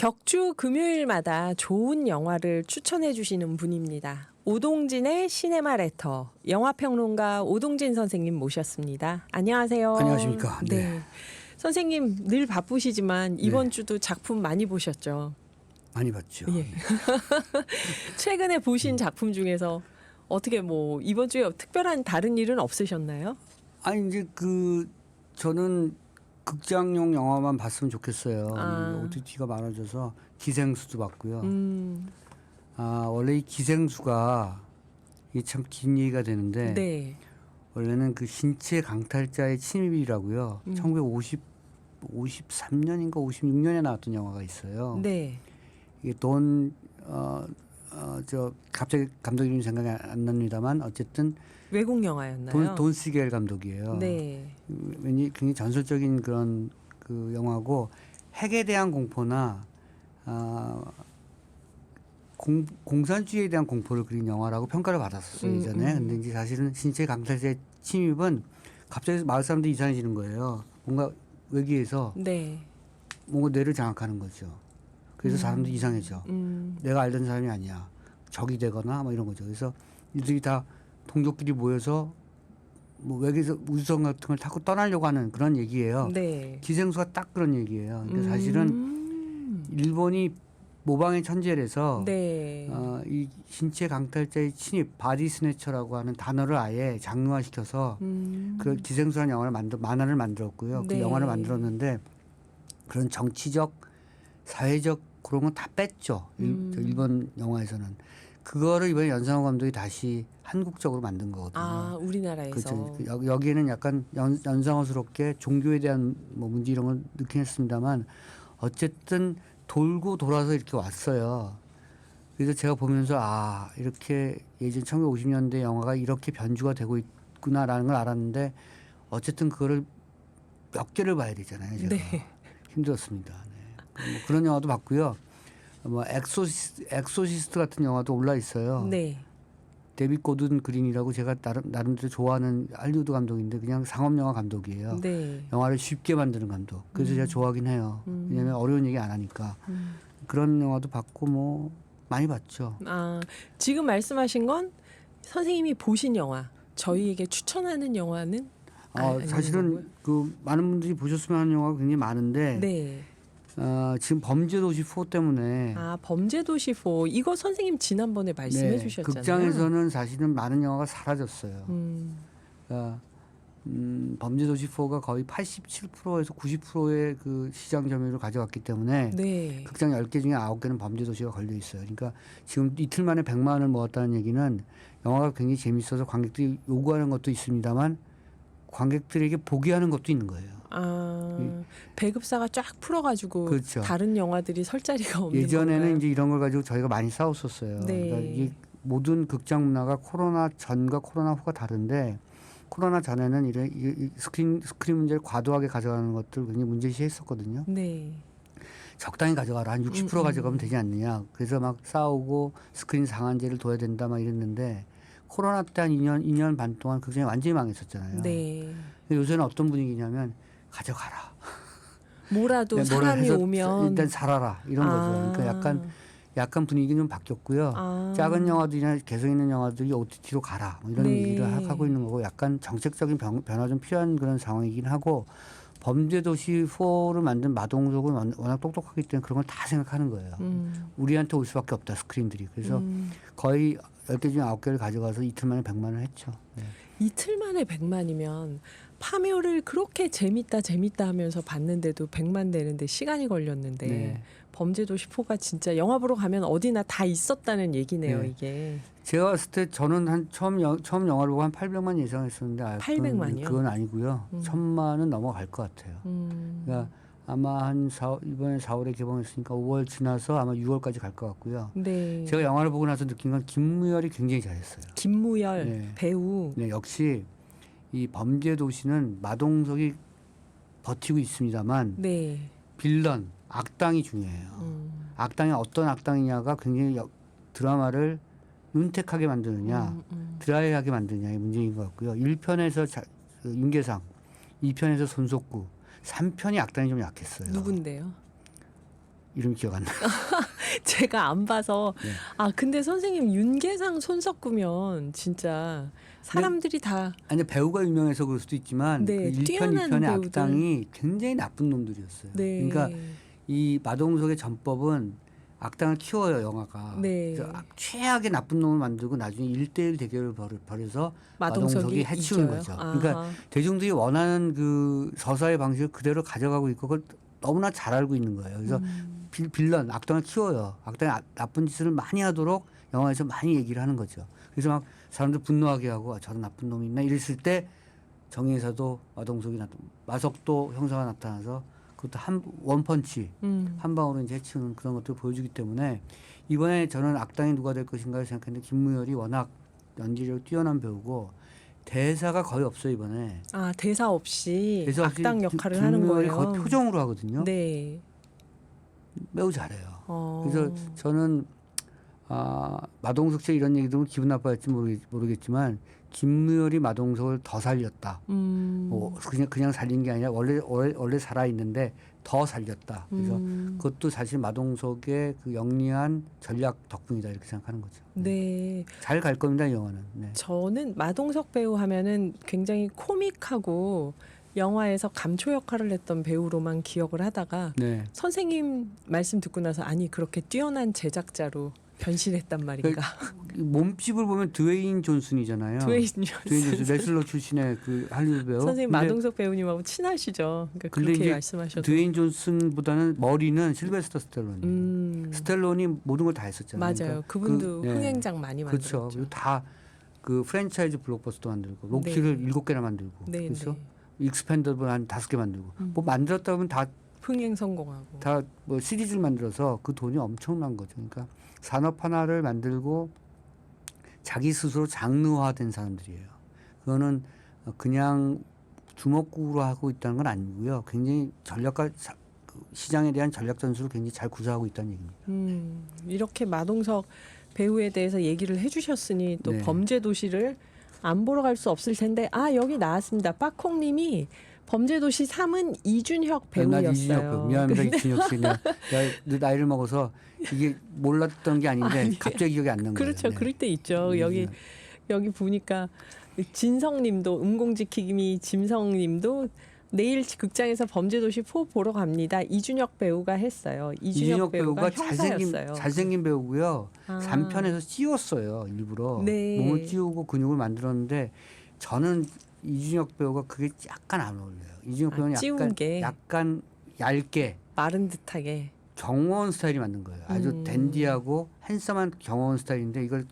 격주 금요일마다 좋은 영화를 추천해 주시는 분입니다. 오동진의 시네마 레터, 영화평론가 오동진 선생님 모셨습니다. 안녕하세요. 안녕하십니까. 네. 선생님 늘 바쁘시지만 이번 주도 작품 많이 보셨죠? 많이 봤죠. 예. 최근에 보신 작품 중에서 어떻게 뭐 이번 주에 특별한 다른 일은 없으셨나요? 아니 이제 저는 극장용 영화만 봤으면 좋겠어요. OTT가 많아져서 기생수도 봤고요. 원래 이 기생수가 이게 참 긴 얘기가 되는데 네. 원래는 그 신체 강탈자의 침입이라고요. 1953년인가 56년에 나왔던 영화가 있어요. 네. 이게 갑자기 감독 이름이 생각이 안 납니다만 어쨌든 외국 영화였나요? 돈 시겔 감독이에요. 네. 왠지 굉장히 전설적인 그런 그 영화고 핵에 대한 공포나 공산주의에 대한 공포를 그린 영화라고 평가를 받았었어요 예전에. 근데 이제 사실은 신체 강탈자의 침입은 갑자기 마을 사람들이 이상해지는 거예요. 뭔가 외기에서 네. 뭔가 뇌를 장악하는 거죠. 그래서 사람들이 이상해져. 내가 알던 사람이 아니야. 적이 되거나 뭐 이런 거죠. 그래서 이들이 다 동족끼리 모여서 뭐 외계에서 우주선 같은 걸 타고 떠나려고 하는 그런 얘기예요. 네. 기생수가 딱 그런 얘기예요. 그러니까 사실은 일본이 모방의 천재라서 네. 이 신체 강탈자의 침입 바디 스네처라고 하는 단어를 아예 장르화시켜서 그 기생수라는 만화를 만들었고요. 네. 그 영화를 만들었는데 그런 정치적 사회적 그런 건 다 뺐죠. 일본 영화에서는. 그거를 이번에 연상호 감독이 다시 한국적으로 만든 거거든요. 아, 우리나라에서. 그렇죠. 여기에는 약간 연상호스럽게 종교에 대한 뭐 문제 이런 걸 넣긴 했습니다만 어쨌든 돌고 돌아서 이렇게 왔어요. 그래서 제가 보면서 이렇게 예전 1950년대 영화가 이렇게 변주가 되고 있구나라는 걸 알았는데 어쨌든 그거를 몇 개를 봐야 되잖아요. 제가. 네. 힘들었습니다. 네. 뭐 그런 영화도 봤고요. 뭐 엑소시스트 같은 영화도 올라 있어요. 네. 데빗 고든 그린이라고 제가 나름대로 좋아하는 할리우드 감독인데 그냥 상업영화 감독이에요. 네. 영화를 쉽게 만드는 감독. 그래서 제가 좋아하긴 해요. 왜냐하면 어려운 얘기 안 하니까. 그런 영화도 봤고 뭐 많이 봤죠. 지금 말씀하신 건 선생님이 보신 영화, 저희에게 추천하는 영화는? 사실은 많은 분들이 보셨으면 하는 영화가 굉장히 많은데 네. 지금 범죄도시 4 때문에 범죄도시 4 이거 선생님 지난번에 말씀해 주셨잖아요. 극장에서는 사실은 많은 영화가 사라졌어요. 범죄도시 4가 거의 87%에서 90%의 그 시장 점유율을 가져갔기 때문에 네. 극장 10개 중에 9개는 범죄도시가 걸려 있어요. 그러니까 지금 이틀 만에 100만 원을 모았다는 얘기는 영화가 굉장히 재밌어서 관객들이 요구하는 것도 있습니다만 관객들에게 보게 하는 것도 있는 거예요. 배급사가 쫙 풀어가지고 그렇죠. 다른 영화들이 설 자리가 없는 예전에는 건가요? 이제 이런 걸 가지고 저희가 많이 싸웠었어요. 네. 그러니까 이게 모든 극장 문화가 코로나 전과 코로나 후가 다른데 코로나 전에는 이 스크린 문제를 과도하게 가져가는 것들 굉장히 문제시했었거든요. 네. 적당히 가져가라. 한 60% 가져가면 되지 않느냐. 그래서 막 싸우고 스크린 상한제를 둬야 된다 막 이랬는데 코로나 때 한 2년 반 동안 극장이 완전히 망했었잖아요. 네. 요새는 어떤 분위기냐면 가져가라. 뭐라도 사람이 오면 일단 살아라 이런 거죠. 그러니까 약간 분위기는 좀 바뀌었고요. 작은 영화들이나 개성 있는 영화들이 OTT로 가라 뭐 이런 네. 얘기를 하고 있는 거고 약간 정책적인 변화 좀 필요한 그런 상황이긴 하고 범죄도시 4를 만든 마동석은 워낙 똑똑하기 때문에 그런 걸 다 생각하는 거예요. 우리한테 올 수밖에 없다 스크린들이. 그래서 거의 10개 중에 9개를 가져가서 이틀 만에 100만 원을 했죠. 네. 이틀 만에 100만이면 파묘를 그렇게 재밌다 하면서 봤는데도 100만 되는데 시간이 걸렸는데 네. 범죄도시 4가 진짜 영화 보러 가면 어디나 다 있었다는 얘기네요. 네. 이게. 제가 봤을 때 저는 처음 영화를 보고 한 800만 예상했었는데 800만이요? 그건 아니고요. 1000만은 넘어갈 것 같아요. 그러니까 아마 이번에 4월에 개봉했으니까 5월 지나서 아마 6월까지 갈 것 같고요. 네. 제가 영화를 보고 나서 느낀 건 김무열이 굉장히 잘했어요. 김무열 네. 배우. 네, 역시 이 범죄도시는 마동석이 버티고 있습니다만 네. 빌런, 악당이 중요해요. 악당이 어떤 악당이냐가 굉장히 드라마를 윤택하게 만드느냐 드라이하게 만드느냐의 문제인 것 같고요. 1편에서 윤계상, 2편에서 손석구, 3편이 악당이 좀 약했어요. 누군데요? 이름 기억 안 나요. 제가 안 봐서 네. 아 근데 선생님 윤계상 손석구면 진짜 사람들이 다 아니 배우가 유명해서 그럴 수도 있지만 네, 그 1편, 뛰어난 2편의 배우들. 악당이 굉장히 나쁜 놈들이었어요. 네. 그러니까 이 마동석의 전법은 악당을 키워요 영화가. 네. 그래서 최악의 나쁜 놈을 만들고 나중에 1대1 대결을 벌여서 마동석이 마동석이 해치우는 이겨요? 거죠. 아하. 그러니까 대중들이 원하는 그 서사의 방식을 그대로 가져가고 있고 그걸 너무나 잘 알고 있는 거예요. 그래서 빌런 악당을 키워요. 악당이 나쁜 짓을 많이 하도록 영화에서 많이 얘기를 하는 거죠. 그래서 막 사람들 분노하게 하고 아, 저런 나쁜 놈이 있나 이랬을 때 정의사도 마동석이 마석도 형사가 나타나서 그것도 원펀치 한 방으로 이제 해치우는 그런 것들을 보여주기 때문에 이번에 저는 악당이 누가 될 것인가를 생각했는데 김무열이 워낙 연기력이 뛰어난 배우고 대사가 거의 없어요 이번에. 아 대사 없이 대사 없이 악당 역할을 하는 김무열이 거예요. 거의 표정으로 하거든요. 네. 매우 잘해요. 어. 그래서 저는 마동석 씨 이런 얘기 들으면 기분 나빠할지 모르겠지만 김무열이 마동석을 더 살렸다. 뭐 그냥 살린 게 아니라 원래 살아 있는데 더 살렸다. 그래서 그것도 사실 마동석의 그 영리한 전략 덕분이다 이렇게 생각하는 거죠. 네. 잘 갈 겁니다 이 영화는. 네. 저는 마동석 배우 하면은 굉장히 코믹하고 영화에서 감초 역할을 했던 배우로만 기억을 하다가 네. 선생님 말씀 듣고 나서 아니 그렇게 뛰어난 제작자로 변신했단 말인가. 몸집을 보면 드웨인 존슨이잖아요. 드웨인 드웨인 존슨 레슬러 출신의 그 할리우드 배우. 선생님 근데 마동석 배우님하고 친하시죠. 그러니까 근데 그렇게 이제 말씀하셔도. 드웨인 존슨보다는 머리는 실베스터 스텔론이에요. 스텔론이 모든 걸 다 했었잖아요. 맞아요. 그러니까 그분도 네. 흥행작 많이 만들었죠. 그렇죠. 그리고 다 그 프랜차이즈 블록버스터 만들고 로키를 7개나 만들고 네, 그렇죠. 네. 익스펜더블 한 5개 만들고 뭐 만들었다 보면 흥행 성공하고. 다 뭐 시리즈를 만들어서 그 돈이 엄청난 거죠. 그러니까 산업 하나를 만들고 자기 스스로 장르화된 사람들이에요. 그거는 그냥 주먹구로 하고 있다는 건 아니고요. 굉장히 전략가 시장에 대한 전략 전술을 굉장히 잘 구사하고 있다는 얘기입니다. 이렇게 마동석 배우에 대해서 얘기를 해주셨으니 또 네. 범죄도시를 안 보러 갈 수 없을 텐데 아 여기 나왔습니다. 빠콩님이 범죄도시 3은 이준혁 배우였어요. 나 이준혁 배우. 미안합니다 이준혁 씨. 내가 나이를 먹어서 이게 몰랐던 게 아닌데 아니, 갑자기 기억이 안 나는 거예요. 그렇죠. 네. 그럴 때 있죠. 여기 보니까 진성님도 음공지킴이 짐성님도 내일 극장에서 범죄도시 4 보러 갑니다. 이준혁 배우가 했어요. 이준혁 배우가 형사였어요. 잘생긴 배우고요. 아. 3편에서 찌웠어요 일부러. 네. 몸을 찌우고 근육을 만들었는데 저는 이준혁 배우가 그게 약간 안 어울려요. 이준혁 배우는 찌운 게. 약간 얇게 마른 듯하게. 경호원 스타일이 맞는 거예요. 아주 댄디하고 핸섬한 경호원 스타일인데 이걸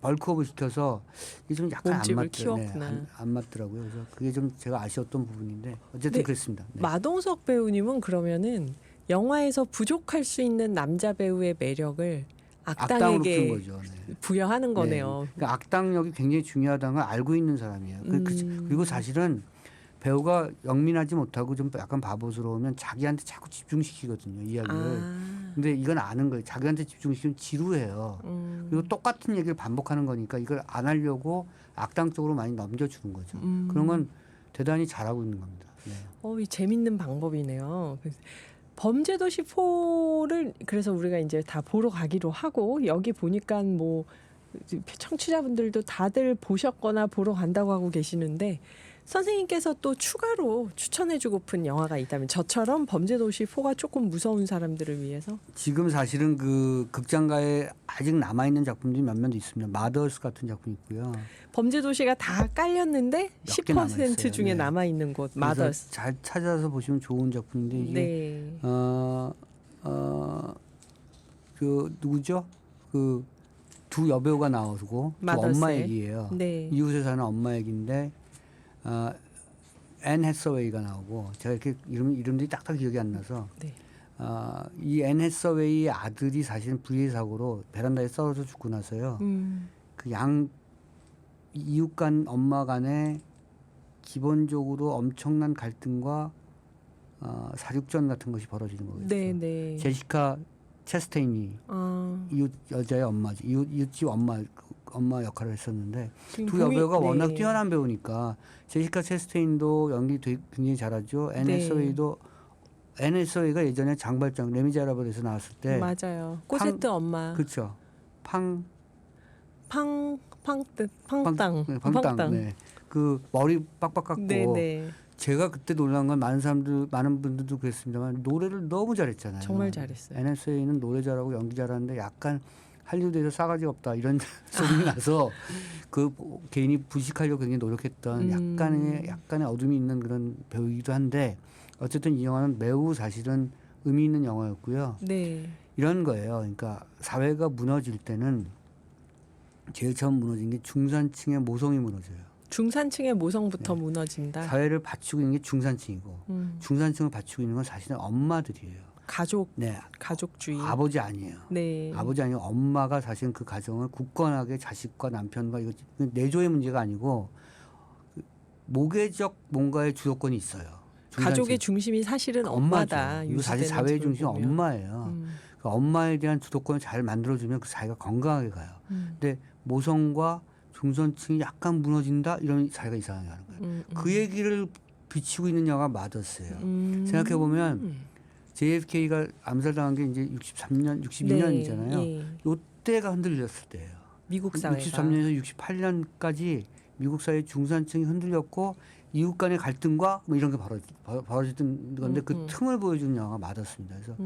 벌크업을 시켜서 이게 좀 약간 안 몸집을 맞더라고요. 키웠구나. 안 맞더라고요. 그래서 그게 좀 제가 아쉬웠던 부분인데 어쨌든 네. 그랬습니다. 네. 마동석 배우님은 그러면은 영화에서 부족할 수 있는 남자 배우의 매력을 악당으로 준 악당에게 거죠. 네. 부여하는 거네요. 네. 그러니까 악당력이 굉장히 중요하다는 걸 알고 있는 사람이에요. 그리고 사실은 배우가 영민하지 못하고 좀 약간 바보스러우면 자기한테 자꾸 집중시키거든요 이야기를. 근데 이건 아는 거예요. 자기한테 집중시키면 지루해요. 그리고 똑같은 얘기를 반복하는 거니까 이걸 안 하려고 악당 쪽으로 많이 넘겨주는 거죠. 그런 건 대단히 잘하고 있는 겁니다. 네. 이 재밌는 방법이네요. 범죄도시 4를 그래서 우리가 이제 다 보러 가기로 하고 여기 보니까 뭐 청취자분들도 다들 보셨거나 보러 간다고 하고 계시는데 선생님께서 또 추가로 추천해주고픈 영화가 있다면 저처럼 범죄도시 4가 조금 무서운 사람들을 위해서 지금 사실은 그 극장가에 아직 남아 있는 작품들이 몇몇 있습니다. 마더스 같은 작품이 있고요. 범죄도시가 다 깔렸는데 몇개 남아있어요. 10% 중에 네. 남아 있는 곳 그래서 마더스. 잘 찾아서 보시면 좋은 작품인데 이게 네. 그 누구죠? 그 두 여배우가 나오고 두 마더스에. 엄마 얘기예요. 네. 이웃에 사는 엄마 얘기인데 앤 해서웨이가 나오고 제가 이렇게 이름들이 딱딱 기억이 안 나서 네. 이 앤 해서웨이의 아들이 사실은 불의의 사고로 베란다에 썰어져 죽고 나서요. 그 이웃 간 엄마 간에 기본적으로 엄청난 갈등과 사육전 같은 것이 벌어지는 거겠죠. 네, 네. 제시카 체스테인이 이웃 여자의 엄마죠. 이웃집 엄마 역할을 했었는데 두 여배우가 네. 워낙 뛰어난 배우니까 제시카 체스테인도 연기 굉장히 잘하죠. 앤 네. 해서웨이도 NSOA가 예전에 장발장 레미제라블에서 나왔을 때 맞아요. 코세트 엄마. 그렇죠. 팡 팡땅. 네, 팡땅. 네. 그 머리 빡빡 깎고 네네. 제가 그때 놀란 건 많은 분들도 그랬습니다만 노래를 너무 잘했잖아요. 정말 잘했어요. NSA는 노래 잘하고 연기 잘하는데 약간 할리우드에서 싸가지 없다 이런 소문이 나서 그 개인이 부식하려고 굉장히 노력했던 약간의 어둠이 있는 그런 배우이기도 한데 어쨌든 이 영화는 매우 사실은 의미 있는 영화였고요. 네. 이런 거예요. 그러니까 사회가 무너질 때는 제일 처음 무너진 게 중산층의 모성이 무너져요. 중산층의 모성부터 무너진다. 사회를 받치고 있는 게 중산층이고 중산층을 받치고 있는 건 사실은 엄마들이에요. 네, 가족주의. 아버지 아니에요. 네. 아버지 아니고 엄마가 사실은 그 가정을 굳건하게 자식과 남편과 이거 내조의 문제가 아니고 모계적 뭔가의 주도권이 있어요. 가족의 중심이 사실은 엄마다. 이거 사실 사회의 중심은 엄마예요. 그 엄마에 대한 주도권을 잘 만들어주면 그 사회가 건강하게 가요. 근데 모성과 중산층이 약간 무너진다 이런 사회가 이상하게 가는 거예요. 그 얘기를 비치고 있는 영화가 마더스예요. 생각해 보면 JFK가 암살당한 게 이제 62년이잖아요. 네, 요때가 흔들렸을 때예요. 미국 사회가. 63년에서 68년까지 미국 사회 중산층이 흔들렸고 이웃 간의 갈등과 뭐 이런 게 벌어졌던 건데 그 틈을 보여주는 영화가 맞았습니다. 그래서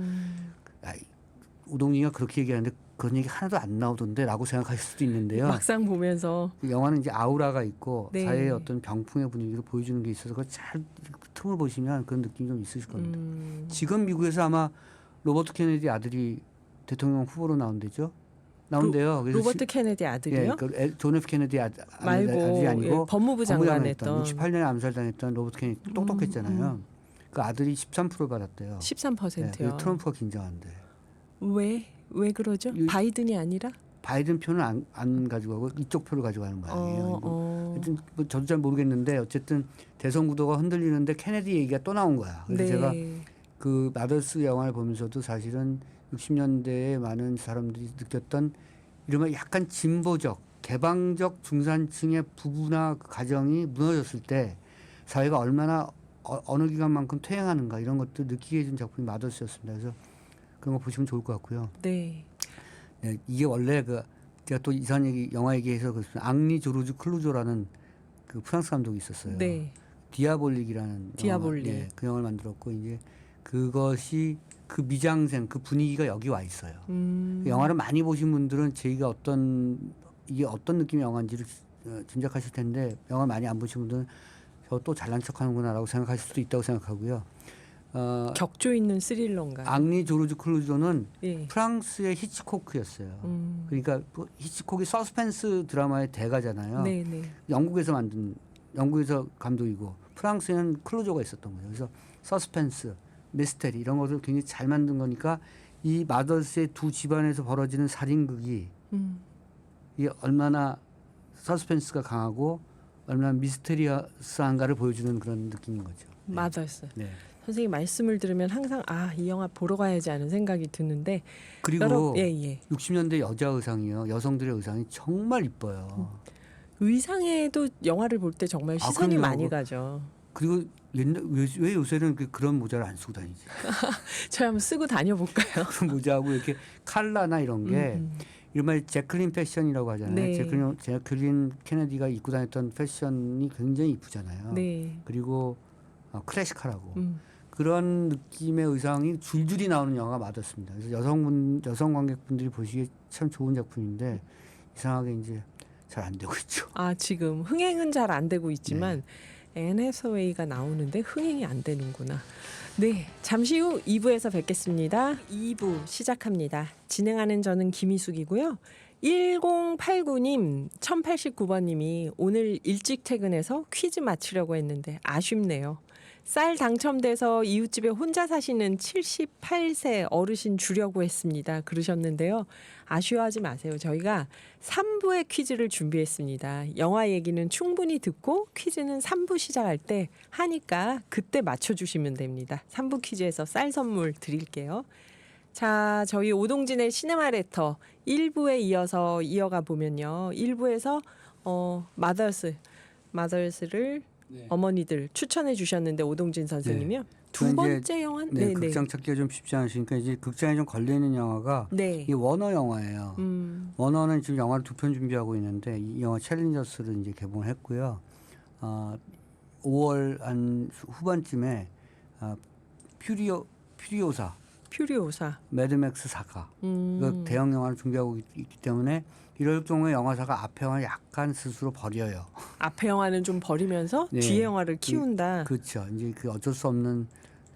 우동이가 그렇게 얘기하는데 그런 얘기 하나도 안 나오던데라고 생각하실 수도 있는데요. 막상 보면서 영화는 이제 아우라가 있고 네. 사회의 어떤 병풍의 분위기를 보여주는 게 있어서 그걸 잘 틈을 보시면 그런 느낌이 좀 있으실 겁니다. 지금 미국에서 아마 로버트 케네디 아들이 대통령 후보로 나온대죠. 나온대요. 그래서 로버트 케네디 아들이요? 예, 존 F 케네디 말고 아들이 아니고 예, 법무부 장관했던 68년에 암살당했던 로버트 케네디 똑똑했잖아요. 그 아들이 13% 받았대요. 13%요. 네, 트럼프가 긴장한대. 왜 그러죠? 바이든이 아니라? 바이든 표는 안 가지고 가고 이쪽 표를 가져가는 모양이에요. 하여튼 뭐 저도 잘 모르겠는데 어쨌든 대선 구도가 흔들리는데 케네디 얘기가 또 나온 거야. 그래서 네. 제가 그 마더스 영화를 보면서도 사실은 60년대에 많은 사람들이 느꼈던 이른바 약간 진보적, 개방적 중산층의 부부나 그 가정이 무너졌을 때 사회가 얼마나 어느 기간만큼 퇴행하는가 이런 것도 느끼게 해준 작품이 마더스였습니다. 그래서 그런 거 보시면 좋을 것 같고요. 네. 네, 이게 원래 제가 또 이상한 얘기 영화 얘기해서 앙리 조르주 클루조라는 그 프랑스 감독이 있었어요. 네. 디아볼릭이라는 디아볼릭. 영화, 예, 그 영화를 만들었고 이제 그것이 그 미장센 그 분위기가 여기 와 있어요. 영화를 많이 보신 분들은 이게 어떤 느낌의 영화인지를 짐작하실 텐데 영화 많이 안 보신 분들은 저 또 잘난 척하는구나라고 생각하실 수도 있다고 생각하고요. 격조 있는 스릴러인가요? 앙리 조르주 클루조는 예. 프랑스의 히치코크였어요. 그러니까 히치콕이 서스펜스 드라마의 대가잖아요. 네네. 영국에서 감독이고 프랑스에는 클루조가 있었던 거예요. 그래서 서스펜스, 미스테리 이런 것을 굉장히 잘 만든 거니까 이 마더스의 두 집안에서 벌어지는 살인극이 이게 얼마나 서스펜스가 강하고 얼마나 미스테리어스한가를 보여주는 그런 느낌인 거죠. 네. 마더스. 네. 선생님 말씀을 들으면 항상 이 영화 보러 가야지 하는 생각이 드는데 그리고 예. 60년대 여자 의상이요. 여성들의 의상이 정말 이뻐요. 의상에도 영화를 볼 때 정말 시선이 그럼요. 많이 가죠. 그리고 왜 요새는 그런 모자를 안 쓰고 다니지? 저희 한번 쓰고 다녀볼까요? 그런 모자하고 이렇게 칼라나 이런 게 이른바 제클린 패션이라고 하잖아요. 네. 제클린 케네디가 입고 다녔던 패션이 굉장히 이쁘잖아요. 네. 그리고 클래식하라고 그런 느낌의 의상이 줄줄이 나오는 영화가 맞았습니다. 그래서 여성 관객분들이 보시기에 참 좋은 작품인데 이상하게 이제 잘 안 되고 있죠. 지금 흥행은 잘 안 되고 있지만 NSOA가 나오는데 흥행이 안 되는구나. 네, 잠시 후 2부에서 뵙겠습니다. 2부 시작합니다. 진행하는 저는 김희숙이고요. 1089님, 1089번님이 오늘 일찍 퇴근해서 퀴즈 맞추려고 했는데 아쉽네요. 쌀 당첨돼서 이웃집에 혼자 사시는 78세 어르신 주려고 했습니다. 그러셨는데요. 아쉬워하지 마세요. 저희가 3부의 퀴즈를 준비했습니다. 영화 얘기는 충분히 듣고 퀴즈는 3부 시작할 때 하니까 그때 맞춰주시면 됩니다. 3부 퀴즈에서 쌀 선물 드릴게요. 자, 저희 오동진의 시네마 레터 1부에 이어서 이어가 보면요. 1부에서 마더스를 어머니들 추천해 주셨는데 오동진 선생님이요. 두 그러니까 이제 번째 영화 네, 극장 찾기가 좀 쉽지 않으시니까 이제 극장에 좀 걸려 있는 영화가 네. 이 워너 영화예요. 음. 워너는 지금 영화를 2편 준비하고 있는데 이 영화 챌린저스를 이제 개봉을 했고요. 5월 한 후반쯤에 퓨리오사 퓨리오사. 매드맥스 사가 그 대형 영화를 준비하고 있기 때문에 이럴 경우에 영화사가 앞에 영화를 약간 스스로 버려요. 앞에 영화는 좀 버리면서 네. 뒤에 영화를 키운다. 그렇죠. 이제 그 어쩔 수 없는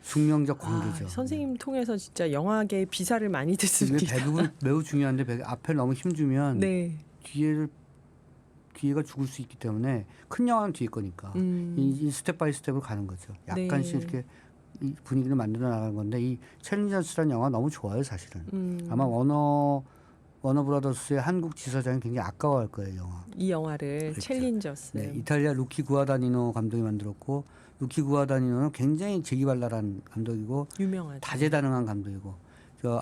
숙명적 관계죠. 선생님 통해서 진짜 영화계의 비사를 많이 이게 듣습니다. 배급은 매우 중요한데 앞에 너무 힘주면 네. 뒤에가 죽을 수 있기 때문에 큰 영화는 뒤에 거니까 이 스텝 바이 스텝으로 가는 거죠. 약간씩 네. 이렇게 이 분위기를 만들어 나가는 건데 이 챌린저스라는 영화 너무 좋아요, 사실은. 아마 워너 브라더스의 한국 지사장이 굉장히 아까워할 거예요, 영화. 이 영화를 그렇죠. 챌린저스. 네, 이탈리아 루키 구아다니노 감독이 만들었고 루키 구아다니노는 굉장히 재기발랄한 감독이고 유명하죠. 다재다능한 감독이고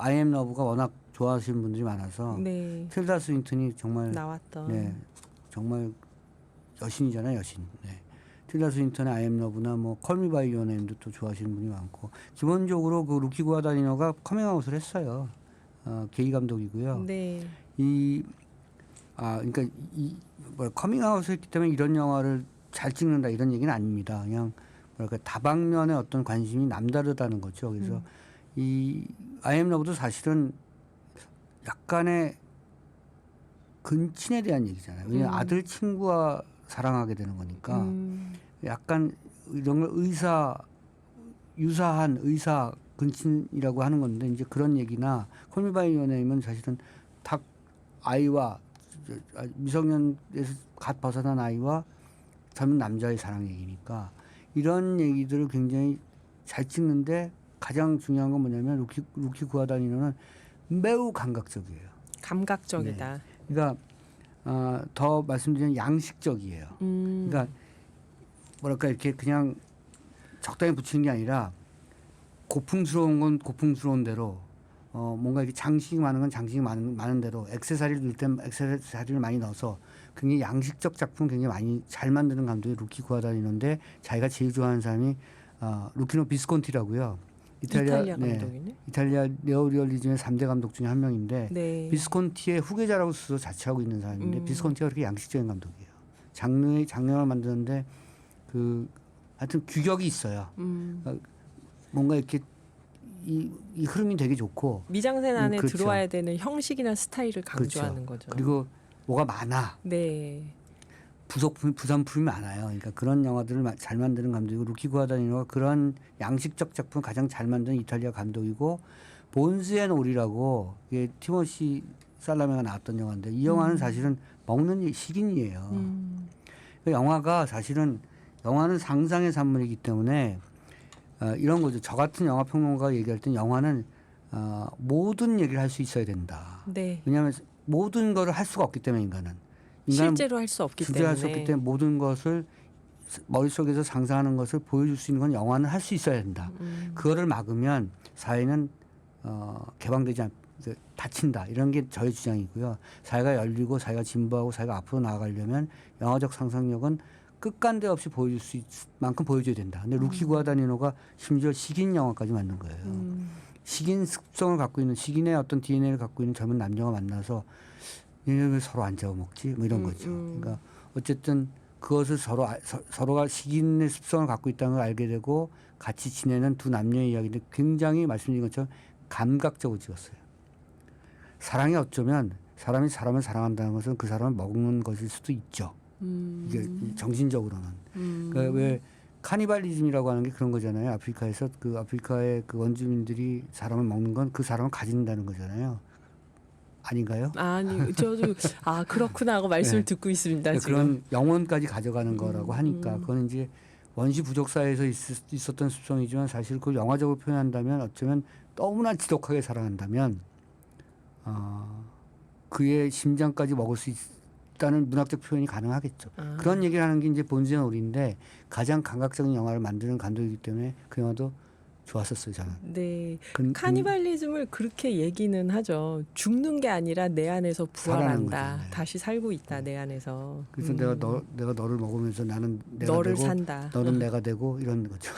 I am 러브가 워낙 좋아하시는 분들이 많아서 네. 틸다 스윈턴이 정말 나왔던. 네, 정말 여신이잖아요, 여신. 네. 틸다 스윈턴의 I am 러브나 뭐 컬미 바이 유어 네임도 또 좋아하시는 분이 많고 기본적으로 그 루키 구아다니노가 커밍아웃을 했어요. 게이 감독이고요. 네. 그러니까 커밍아웃을 했기 때문에 이런 영화를 잘 찍는다 이런 얘기는 아닙니다. 그냥 뭐랄까 다방면의 어떤 관심이 남다르다는 거죠. 그래서 이 I am 러브도 사실은 약간의 근친에 대한 얘기잖아요. 왜냐하면 아들 친구와 사랑하게 되는 거니까 약간 이런 걸 유사한 의사 근친이라고 하는 건데 이제 그런 얘기나 콜미 바이 유어 네임은 사실은 딱 아이와 미성년에서 갓 벗어난 아이와 젊은 남자의 사랑 얘기니까 이런 얘기들을 굉장히 잘 찍는데 가장 중요한 건 뭐냐면 루키 구아다니노는 매우 감각적이에요. 감각적이다. 네. 그러니까 더 말씀드리면 양식적이에요. 그러니까 뭐랄까 이렇게 그냥 적당히 붙이는 게 아니라 고풍스러운 건 고풍스러운 대로 뭔가 이렇게 장식이 많은 건 장식이 많은 대로 액세서리를 넣을 땐 액세서리를 많이 넣어서 굉장히 양식적 작품 굉장히 많이 잘 만드는 감독이 루키 구아다니노인데 자기가 제일 좋아하는 사람이 루키노 비스콘티라고요. 이탈리아 감독이네. 이탈리아 네오리얼리즘의 3대 감독 중에 한 명인데 네. 비스콘티의 후계자라고 스스로 자처하고 있는 사람인데 비스콘티가 그렇게 양식적인 감독이에요. 장르를 만드는데 하여튼 규격이 있어요. 뭔가 이렇게 이 흐름이 되게 좋고 미장센 안에 그렇죠. 들어와야 되는 형식이나 스타일을 강조하는 그렇죠. 거죠. 그리고 뭐가 많아. 네. 부산품이 많아요. 그러니까 그런 영화들을 잘 만드는 감독이고 루키 구아다니노가 그런 양식적 작품을 가장 잘 만드는 이탈리아 감독이고 본즈 앤 올이라고 이게 티모시 살라메가 나왔던 영화인데 이 영화는 사실은 먹는 식인이에요. 그 영화가 사실은 영화는 상상의 산물이기 때문에 이런 거죠. 저 같은 영화 평론가가 얘기할 땐 영화는 모든 얘기를 할 수 있어야 된다. 네. 왜냐하면 모든 거를 할 수가 없기 때문에 인간은 실제로 할 수 없기 주제할 때문에. 수 없기 때문에 모든 것을 머릿속에서 상상하는 것을 보여줄 수 있는 건 영화는 할 수 있어야 된다. 그거를 막으면 사회는 개방되지 닫힌다. 이런 게 저의 주장이고요. 사회가 열리고 사회가 진보하고 사회가 앞으로 나아가려면 영화적 상상력은 끝간데 없이 보여줄 수 있을 만큼 보여줘야 된다. 근데 루키 구아다니노가 심지어 식인 영화까지 만든 거예요. 식인 습성을 갖고 있는 식인의 어떤 DNA를 갖고 있는 젊은 남녀가 만나서 얘네 왜 서로 안 잡아먹지? 뭐 이런 거죠. 그러니까 어쨌든 그것을 서로가 식인의 습성을 갖고 있다는 걸 알게 되고 같이 지내는 두 남녀의 이야기인데 굉장히 말씀드린 것처럼 감각적으로 찍었어요. 사랑이 어쩌면 사람이 사람을 사랑한다는 것은 그 사람을 먹는 것일 수도 있죠. 이게 정신적으로는. 그러니까 왜 카니발리즘이라고 하는 게 그런 거잖아요. 아프리카에서 그 아프리카의 그 원주민들이 사람을 먹는 건 그 사람을 가진다는 거잖아요. 아닌가요? 아니 저도 그렇구나 하고 말씀을 네. 듣고 있습니다. 그러니까 지금. 그런 영혼까지 가져가는 거라고 하니까 그건 이제 원시 부족 사회에서 있었던 습성이지만 사실 그걸 영화적으로 표현한다면 어쩌면 너무나 지독하게 사랑한다면 그의 심장까지 먹을 수 있다는 문학적 표현이 가능하겠죠. 그런 얘기를 하는 게 이제 본즈앤 올인데 가장 감각적인 영화를 만드는 감독이기 때문에 그 영화도 좋았었어요 저는. 네. 그, 카니발리즘을 그렇게 얘기는 하죠. 죽는 게 아니라 내 안에서 살아나는 부활한다. 거죠. 네. 다시 살고 있다. 내 안에서. 그래서 내가 너를 먹으면서 나는 내가 너를 되고 산다. 너는 내가 되고 이런 거죠.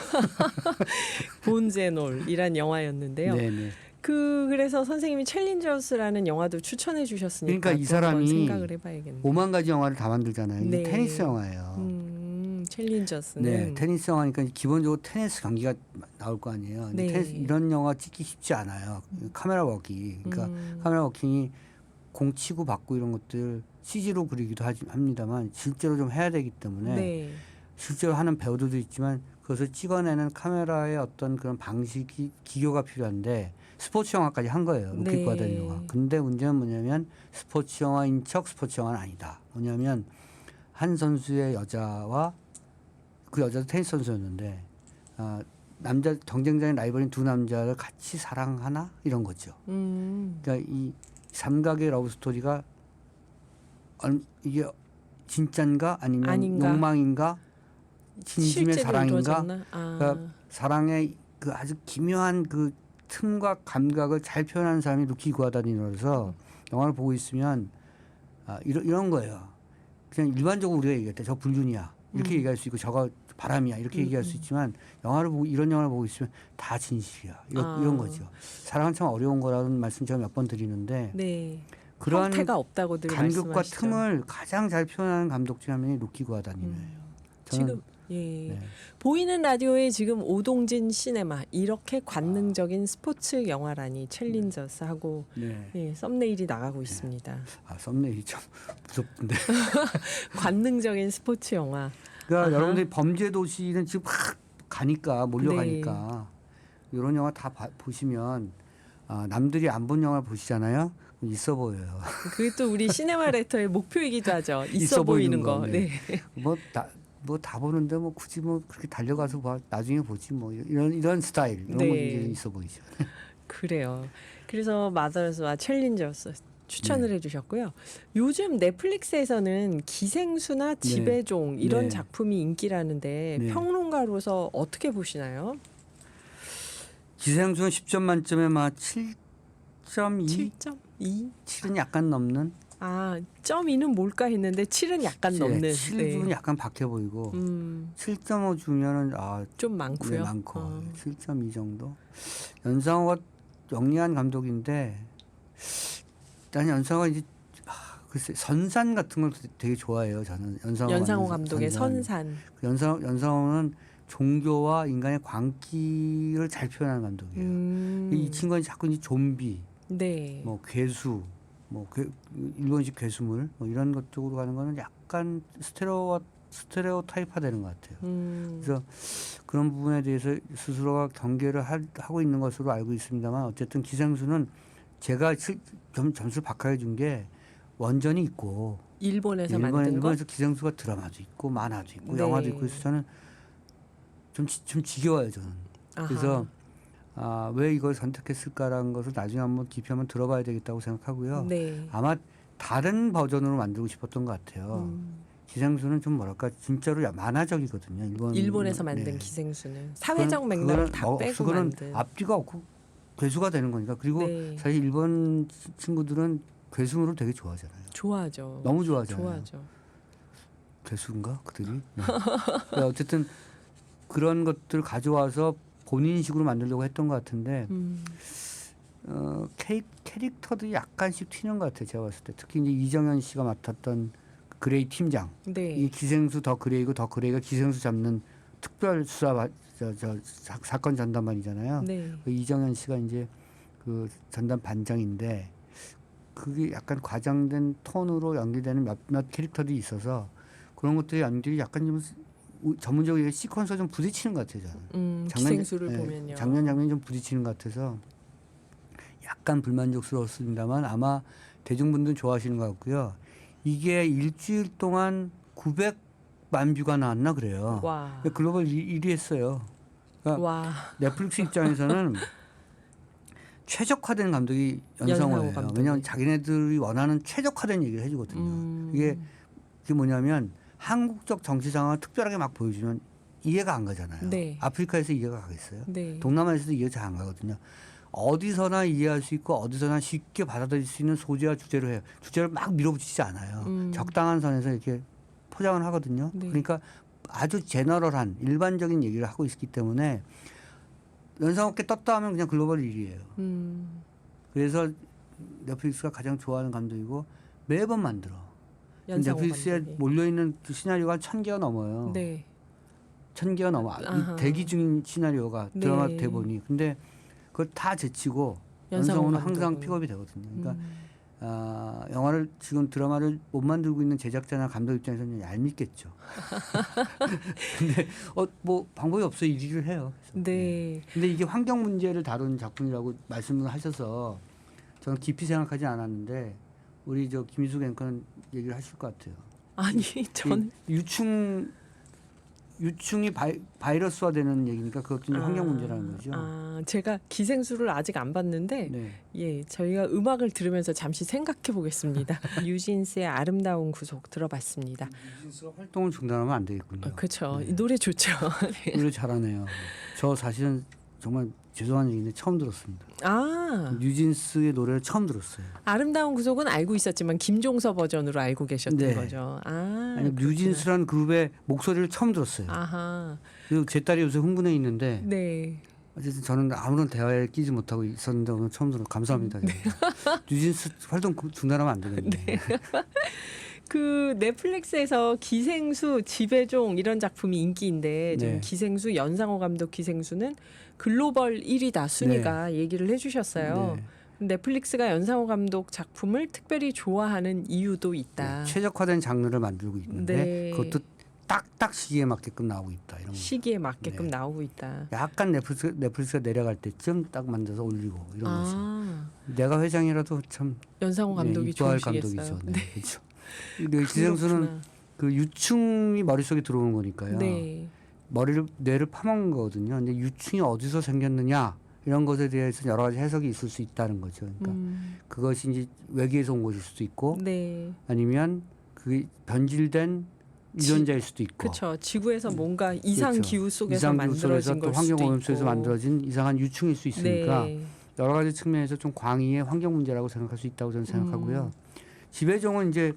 본제놀이란 영화였는데요. 네네. 그래서 선생님이 챌린저스라는 영화도 추천해 주셨으니까 그러니까 이 또 한번 사람이 생각을 해봐야겠네요. 5만 가지 영화를 다 만들잖아요. 네. 이게 테니스 영화예요. 챌린저스는 네, 테니스 영화니까 기본적으로 테니스 경기가 나올 거 아니에요. 근데 네. 테니스, 이런 영화 찍기 쉽지 않아요. 카메라 워킹, 그러니까 카메라 워킹이 공 치고 받고 이런 것들 CG로 그리기도 합니다만 실제로 좀 해야 되기 때문에 네. 실제로 하는 배우들도 있지만 그것을 찍어내는 카메라의 어떤 그런 방식이 기교가 필요한데 스포츠 영화까지 한 거예요. 루키 네. 과다니 영화. 근데 문제는 뭐냐면 스포츠 영화인 척 스포츠 영화는 아니다. 뭐냐면 한 선수의 여자와 그 여자도 테니스 선수였는데 남자 경쟁자인 라이벌인 두 남자를 같이 사랑하나 이런 거죠. 그러니까 이 삼각의 러브 스토리가 이게 진짠가 아니면 아닌가? 욕망인가 진심의 실제로 사랑인가? 이루어졌나? 그러니까 사랑의 그 아주 기묘한 그 틈과 감각을 잘 표현하는 사람이 루키 구아다니노라서 영화를 보고 있으면 이런 거예요. 그냥 일반적으로 우리가 얘기할 때 저 불륜이야 이렇게 얘기할 수 있고 저거 바람이야 이렇게 얘기할 수 있지만 영화를 보고 이런 영화를 보고 있으면 다 진실이야 이런 거죠. 사랑은 참 어려운 거라는 말씀 제가 몇 번 드리는데 네. 그런 형태가 없다고 늘 간격과 말씀하시죠. 틈을 가장 잘 표현하는 감독 중 한 명이 루키 구아다니노예요. 지금 예. 네. 보이는 라디오에 지금 오동진 시네마 이렇게 관능적인 스포츠 영화라니 챌린저스 하고 네. 예, 썸네일이 나가고 있습니다. 썸네일이 참 무섭던데. 관능적인 스포츠 영화. 그러니까 아하. 여러분들이 범죄 도시는 지금 막 가니까 몰려가니까 이런 영화 다 보시면 남들이 안 본 영화 보시잖아요. 있어 보여요. 그게 또 우리 시네마 레터의 목표이기도 하죠. 있어 보이는 거. 네. 뭐 다 보는데 뭐 굳이 뭐 그렇게 달려가서 봐 나중에 보지 뭐 이런 스타일 이런 거 이제 있어 보이죠. 그래요. 그래서 마더스와 챌린저스 추천을 네. 해주셨고요. 요즘 넷플릭스에서는 기생수나 지배종 이런 네. 작품이 인기라는데 네. 평론가로서 어떻게 보시나요? 기생수는 10점 만점에 막 7.2, 7.2? 7은 약간 넘는. 점 2는 뭘까 했는데 7은 약간 넘는. 7은 약간 박혀 보이고 7.5 주면은 좀 많고요. 네, 많고 7.2 정도. 연상호가 영리한 감독인데 난 연상호가 이제 글쎄 선산 같은 걸 되게 좋아해요. 저는 연상호 감독의 선산. 연상호는 종교와 인간의 광기를 잘 표현하는 감독이에요. 이 친구는 자꾸 이제 좀비, 네. 뭐 괴수, 뭐 일본식 괴수물 뭐 이런 것 쪽으로 가는 거는 약간 스테레오 타입화되는 것 같아요. 그래서 그런 부분에 대해서 스스로가 경계를 하고 있는 것으로 알고 있습니다만 어쨌든 기생수는 제가 점수를 박하게 준 게 원전이 있고 일본에서 만든 거. 일본에서 기생수가 드라마도 있고 만화도 있고 네. 영화도 있고 해서 저는 좀 지겨워요 저는. 아하. 그래서 왜 이걸 선택했을까라는 것을 나중에 한번 깊이 한번 들어봐야 되겠다고 생각하고요. 네. 아마 다른 버전으로 만들고 싶었던 것 같아요. 기생수는 좀 뭐랄까 진짜로 만화적이거든요. 일본에서 만든 기생수는 사회적 맥락을 다 빼고 만든. 앞뒤가 없고 괴수가 되는 거니까. 그리고 사실 일본 친구들은 괴수물을 되게 좋아하잖아요. 좋아하죠. 너무 좋아하잖아요. 좋아하죠. 괴수인가 그들이? 네. 어쨌든 그런 것들 가져와서 본인식으로 만들려고 했던 것 같은데 캐릭터도 약간씩 튀는 것 같아요. 제가 봤을 때 특히 이제 이정현 씨가 맡았던 그레이 팀장. 네. 이 기생수 더 그레이고 더 그레이가 기생수 잡는 특별 수사 사건 전담반이잖아요. 네. 그 이정현 씨가 이제 그 전담 반장인데 그게 약간 과장된 톤으로 연기되는 몇몇 캐릭터들이 있어서 그런 것들의 연기들이 약간 좀 전문적으로 시퀀스가 좀 부딪히는 것 같아요. 저는. 기생수를 보면요. 장면이 좀 부딪히는 것 같아서 약간 불만족스러웠습니다만 아마 대중분들은 좋아하시는 것 같고요. 이게 일주일 동안 900만 뷰가 나왔나 그래요. 와. 글로벌 1위 했어요. 그러니까 와. 넷플릭스 입장에서는 최적화된 감독이 연상호예요. 감독이. 왜냐하면 자기네들이 원하는 최적화된 얘기를 해주거든요. 이게 뭐냐면 한국적 정치 상황을 특별하게 막 보여주면 이해가 안 가잖아요. 네. 아프리카에서 이해가 가겠어요? 네. 동남아에서도 이해 잘 안 가거든요. 어디서나 이해할 수 있고 어디서나 쉽게 받아들일 수 있는 소재와 주제로 해요. 주제를 막 밀어붙이지 않아요. 적당한 선에서 이렇게 포장을 하거든요. 네. 그러니까 아주 제너럴한 일반적인 얘기를 하고 있기 때문에 연상없게 떴다 하면 그냥 글로벌 1위예요. 그래서 넷플릭스가 가장 좋아하는 감독이고 매번 만들어. 연상호 넷플릭스에 감독이. 몰려있는 그 시나리오가 1000개가 넘어요. 네. 1000개가 넘어. 아하. 이 대기 중인 시나리오가 드라마 네. 대본이. 근데 그걸 다 제치고 연상호 연상호는 항상 감독은. 픽업이 되거든요. 그러니까 영화를 지금 드라마를 못 만들고 있는 제작자나 감독 입장에서는 얄밉겠죠. 근데 뭐 방법이 없어 1위를 해요. 그래서. 네. 근데 이게 환경 문제를 다룬 작품이라고 말씀을 하셔서 저는 깊이 생각하지 않았는데 우리 저 김희숙 앵커는 얘기를 하실 것 같아요. 아니 저는 이 유충이 바이러스화되는 얘기니까 그것도 이제 환경 문제라는 거죠. 제가 기생수를 아직 안 봤는데 네. 예, 저희가 음악을 들으면서 잠시 생각해 보겠습니다. 유진스의 아름다운 구속 들어봤습니다. 유진스가 활동을 중단하면 안 되겠군요. 그렇죠. 네. 이 노래 좋죠. 네. 노래 잘하네요. 저 사실은 정말 죄송한 얘기인데 처음 들었습니다. 뉴진스의 노래를 처음 들었어요. 아름다운 구속은 알고 있었지만 김종서 버전으로 알고 계셨던 네. 거죠. 아니, 뉴진스라는 그룹의 목소리를 처음 들었어요. 아하. 그리고 제 딸이 요새 흥분해 있는데 네. 어쨌든 저는 아무런 대화에 끼지 못하고 있었는데 오늘 처음 들어 감사합니다. 뉴진스 활동 중단하면 안 되겠네. 그 넷플릭스에서 기생수, 지배종 이런 작품이 인기인데 좀 네. 기생수 연상호 감독 기생수는 글로벌 1위다 순위가 얘기를 해주셨어요. 네. 넷플릭스가 연상호 감독 작품을 특별히 좋아하는 이유도 있다. 네, 최적화된 장르를 만들고 있는데 네. 그것도 딱딱 시기에 맞게끔 나오고 있다. 이런 거. 시기에 맞게끔 네. 나오고 있다. 약간 넷플릭스가 내려갈 때쯤 딱 만들어서 올리고 이런 거죠. 아, 내가 회장이라도 참 연상호 감독이 이뻐할 좋으시겠어요. 감독이죠. 네, 네. 그렇죠. 근데 기생수는 그렇구나. 그 유충이 머릿속에 들어오는 거니까요. 네. 뇌를 파먹는 거거든요. 근데 유충이 어디서 생겼느냐 이런 것에 대해서 여러 가지 해석이 있을 수 있다는 거죠. 그러니까 그것이 이제 외계에서 온 것일 수도 있고 네. 아니면 그게 변질된 유전자일 수도 있고. 그렇죠. 지구에서 뭔가 이상 그렇죠. 기후 속에서 이상 기후 만들어진 속에서 걸 또 환경 수도 오염 속에서 있고. 만들어진 이상한 유충일 수 있으니까 네. 여러 가지 측면에서 좀 광의의 환경 문제라고 생각할 수 있다고 저는 생각하고요. 지배종은 이제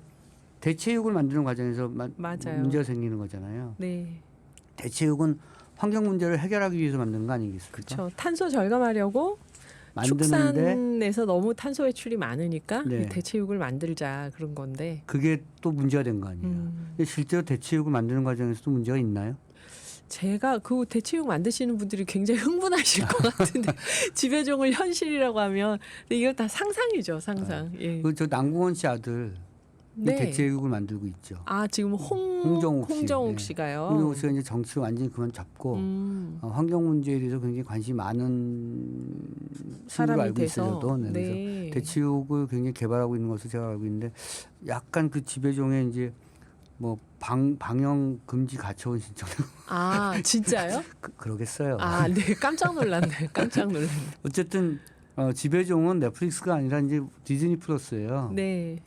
대체육을 만드는 과정에서 맞아요. 문제가 생기는 거잖아요. 네. 대체육은 환경 문제를 해결하기 위해서 만드는 거 아니겠습니까? 그렇죠. 탄소 절감하려고 만드는데 축산에서 너무 탄소 배출이 많으니까 네. 이 대체육을 만들자 그런 건데. 그게 또 문제가 된 거 아니에요. 근데 실제로 대체육을 만드는 과정에서도 문제가 있나요? 제가 그 대체육 만드시는 분들이 굉장히 흥분하실 것 같은데 지배종을 현실이라고 하면 근데 이거 다 상상이죠, 상상. 예. 그 남궁원 씨 아들 이 네. 대체육을 만들고 있죠. 아 지금 홍정욱 씨. 홍정욱 네. 씨가요. 홍정욱 씨가 이제 정치를 완전히 그만 잡고 환경 문제에 대해서 굉장히 관심이 많은 친구로 사람이 알고 돼서. 있어요. 저도. 네. 네. 그래서 대체육을 굉장히 개발하고 있는 것을 제가 알고 있는데 약간 그 지배종에 이제 뭐 방영 금지 가처분 신청 아 진짜요? 그러겠어요. 아, 네, 깜짝 놀랐네. 깜짝 놀랐네. 어쨌든 지배종은 넷플릭스가 아니라 이제 디즈니 플러스예요. 네.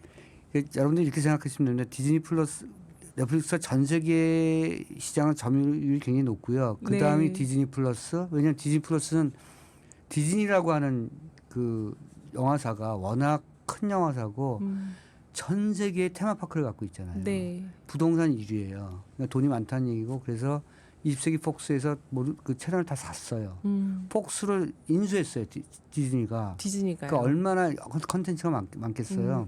여러분들이 이렇게 생각하시면 되는데 디즈니 플러스 넷플릭스가 전 세계 시장은 점유율이 굉장히 높고요. 그 다음이 네. 디즈니 플러스. 왜냐하면 디즈니 플러스는 디즈니라고 하는 그 영화사가 워낙 큰 영화사고 전 세계의 테마파크를 갖고 있잖아요. 네. 부동산 1위예요. 그러니까 돈이 많다는 얘기고 그래서 20세기 폭스에서 그 채널을 다 샀어요. 폭스를 인수했어요. 디즈니가. 디즈니가요. 그러니까 얼마나 컨텐츠가 많겠어요.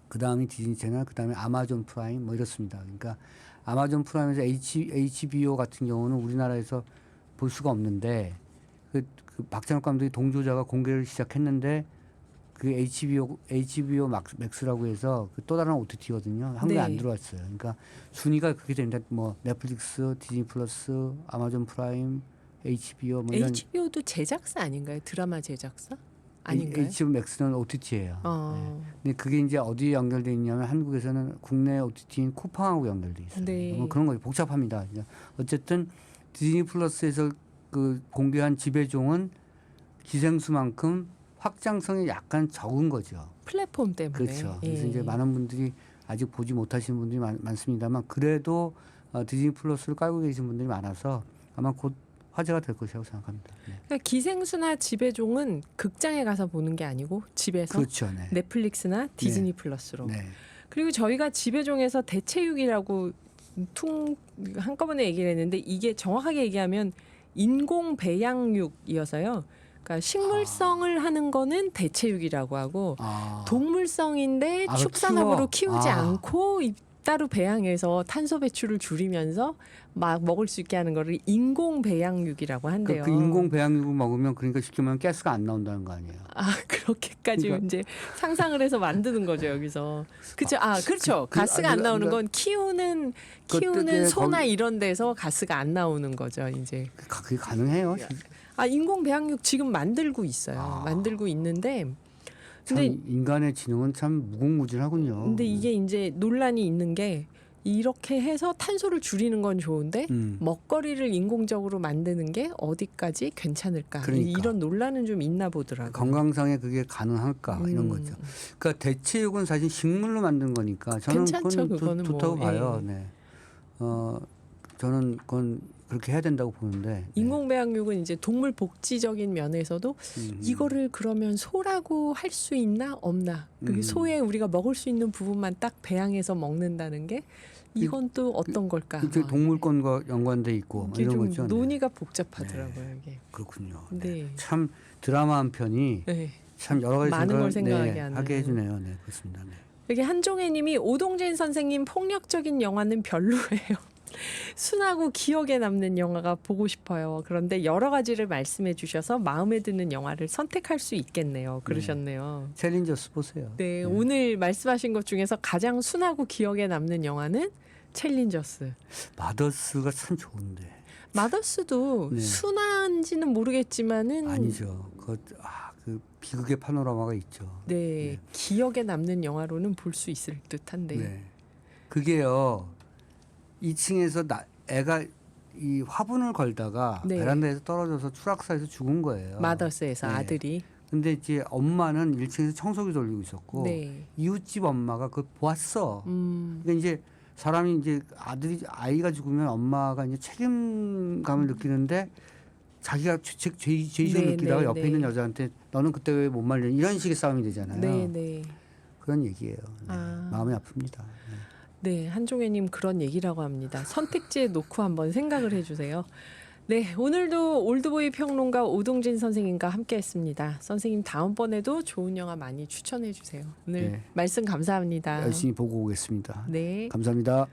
그 다음이 디즈니 채널, 그 다음에 아마존 프라임 뭐 이렇습니다. 그러니까 아마존 프라임에서 HBO 같은 경우는 우리나라에서 볼 수가 없는데 그 박찬욱 감독이 동조자가 공개를 시작했는데 그 HBO 맥스라고 해서 그 또 다른 OTT거든요. 한국에 네. 안 들어왔어요. 그러니까 순위가 그렇게 됩니다. 뭐 넷플릭스, 디즈니 플러스, 아마존 프라임, HBO 뭐 이런. HBO도 제작사 아닌가요? 드라마 제작사? 아닌가요? HBO 맥스는 OTT예요. 근데 그게 이제 어디에 연결돼 있냐면 한국에서는 국내 OTT인 쿠팡하고 연결돼 있어요. 네. 뭐 그런 거 복잡합니다. 어쨌든 디즈니 플러스에서 그 공개한 지배종은 기생수만큼 확장성이 약간 적은 거죠. 플랫폼 때문에. 그렇죠. 그래서 예. 이제 많은 분들이 아직 보지 못하시는 분들이 많습니다만 그래도 디즈니 플러스를 깔고 계신 분들이 많아서 아마 곧 화제가 될 것이라고 생각합니다. 네. 그러니까 기생수나 지배종은 극장에 가서 보는 게 아니고 집에서 그렇죠. 네. 넷플릭스나 디즈니 플러스로. 네. 그리고 저희가 지배종에서 대체육이라고 한꺼번에 얘기를 했는데 이게 정확하게 얘기하면 인공 배양육이어서요. 그러니까 식물성을 하는 거는 대체육이라고 하고 동물성인데 아, 축산업으로 키워? 키우지 않고 따로 배양해서 탄소 배출을 줄이면서 막 먹을 수 있게 하는 거를 인공 배양육이라고 한대요. 그 인공 배양육을 먹으면 그러니까 쉽게 말하면 가스가 안 나온다는 거 아니에요? 아 그렇게까지 그러니까- 이제 상상을 해서 만드는 거죠 여기서. 그렇죠. 아 그렇죠. 가스가 안 나오는 건 키우는 그때 소나 거기- 이런 데서 가스가 안 나오는 거죠 이제. 그게 가능해요? 아 인공 배양육 지금 만들고 있어요. 만들고 있는데 근데 참 인간의 지능은 참 무궁무진하군요. 근데 이게 이제 논란이 있는 게 이렇게 해서 탄소를 줄이는 건 좋은데 먹거리를 인공적으로 만드는 게 어디까지 괜찮을까? 그러니까. 이런 논란은 좀 있나 보더라고요. 건강상에 그게 가능할까 이런 거죠. 그러니까 대체육은 사실 식물로 만든 거니까 저는 괜찮죠, 그건 그거는 좋다고 뭐, 봐요. 예. 네. 저는 그건 그렇게 해야 된다고 보는데. 네. 인공 배양육은 이제 동물 복지적인 면에서도 이거를 그러면 소라고 할 수 있나 없나? 그 소에 우리가 먹을 수 있는 부분만 딱 배양해서 먹는다는 게 이건 또 어떤 걸까? 이게 동물권과 연관돼 있고 이게 이런 좀 거죠. 네. 논의가 복잡하더라고요. 이게. 그렇군요. 네. 네. 참 드라마 한 편이 네. 참 여러 가지 많은 걸 생각하게 네, 하는. 하게 해주네요. 네, 그렇습니다. 네. 여기 한종혜님이 오동진 선생님 폭력적인 영화는 별로예요. 순하고 기억에 남는 영화가 보고 싶어요. 그런데 여러 가지를 말씀해 주셔서 마음에 드는 영화를 선택할 수 있겠네요. 그러셨네요. 챌린저스 보세요. 네, 오늘 말씀하신 것 중에서 가장 순하고 기억에 남는 영화는 챌린저스. 마더스가 참 좋은데. 마더스도 네. 순한지는 모르겠지만은 아니죠. 그 비극의 파노라마가 있죠. 네, 기억에 남는 영화로는 볼 수 있을 듯한데. 네. 그게요. 2층에서 애가 이 화분을 걸다가 네. 베란다에서 떨어져서 추락사에서 죽은 거예요. 마더스에서 네. 아들이. 근데 이제 엄마는 1층에서 청소기 돌리고 있었고 네. 이웃집 엄마가 그걸 보았어. 그러니까 이제 사람이 이제 아이가 죽으면 엄마가 이제 책임감을 느끼는데 자기가 죄의식을 네, 느끼다가 네, 옆에 네. 있는 여자한테 너는 그때 왜 못 말려 이런 식의 싸움이 되잖아요. 네, 네. 그런 얘기예요. 네. 아. 마음이 아픕니다. 네. 네, 한종혜님 그런 얘기라고 합니다. 선택지에 놓고 한번 생각을 해주세요. 네, 오늘도 올드보이 평론가 오동진 선생님과 함께했습니다. 선생님 다음번에도 좋은 영화 많이 추천해 주세요. 오늘 네. 말씀 감사합니다. 열심히 보고 오겠습니다. 네. 감사합니다.